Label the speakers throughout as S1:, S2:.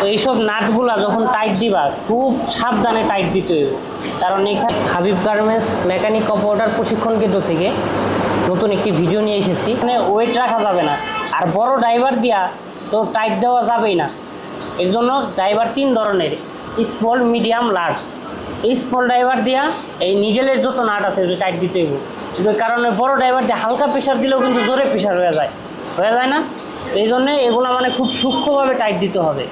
S1: তো এইসব নাটগুলা যখন টাইট দিবা খুব সাবধানে টাইট দিতে হবে, কারণ এখানে হাবিব গার্মেন্টস মেকানিক অপারেটর প্রশিক্ষণ কেন্দ্র থেকে নতুন একটি ভিডিও নিয়ে এসেছি। এখানে ওয়েট রাখা যাবে না, আর বড় ড্রাইভার দিয়া তো টাইট দেওয়া যাবেই না। এর জন্য ড্রাইভার 3 ধরনের, স্মল, মিডিয়াম, লার্জ। এই স্মল ড্রাইভার দিয়া এই নিডেলের যত নাট আছে টাইট দিতে হবে, কারণ বড় ড্রাইভার দিয়ে হালকা প্রেশার দিলেও কিন্তু জোরে প্রেশার হয়ে যায় না। এই জন্যে এগুলো মানে খুব সূক্ষ্মভাবে টাইট দিতে হবে,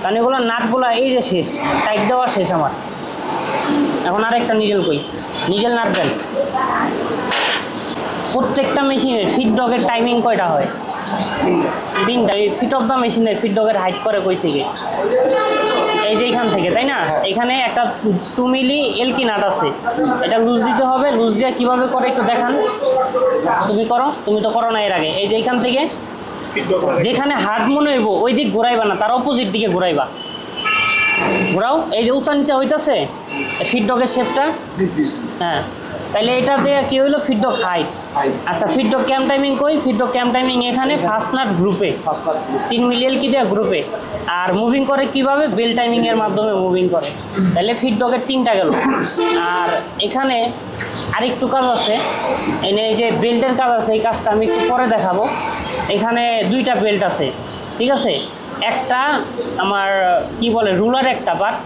S1: কারণ এগুলো নাটগুলো এই যে শেষ, টাইট দেওয়া শেষ আমার। এখন আরেকটা নিডেল কই, নিডেল নাট দেন। প্রত্যেকটা মেশিনের ফিট ডগের টাইমিং কয়টা হয়? 3টা। ফিট অফ দ্য মেশিনের ফিট ডগের হাইট করে কই থেকে? এই যে এখান থেকে, তাই না? এখানে একটা 2 মিলি এলকি নাট আছে, এটা লুজ দিতে হবে। লুজ দিয়ে কীভাবে করে একটু দেখান, তুমি করো, তুমি তো করো না এর আগে। এই যে এখান থেকে যেখানে হার্ড মনে হইব ওই দিক ঘুরাইবা না, তার অপোজিট দিকে ঘুরাইবা। ঘোরাও, এই যে উঁচা নিচা হইতেছে ফিট ডগের শেপটা। হ্যাঁ, তাহলে এটা দিয়ে কি হইলো? Feed dog height. আচ্ছা, ফিট ডগ ক্যাম টাইমিং কই? ফিট ডগ ক্যাম টাইমিং এখানে ফার্স্ট নাট গ্রুপে, 3 মিলি এলকি দেওয়া গ্রুপে। আর মুভিং করে কিভাবে? বেল টাইমিং এর মাধ্যমে মুভিং করে। তাহলে ফিট ডগের 3টা গেল। আর এখানে আরেকটু কাজ আছে, এনে এই যে বেল্টের কাজ আছে, এই কাজটা আমি একটু পরে দেখাবো। এখানে 2টা বেল্ট আছে, ঠিক আছে? একটা আমার কি বলে রুলার একটা পার্ট,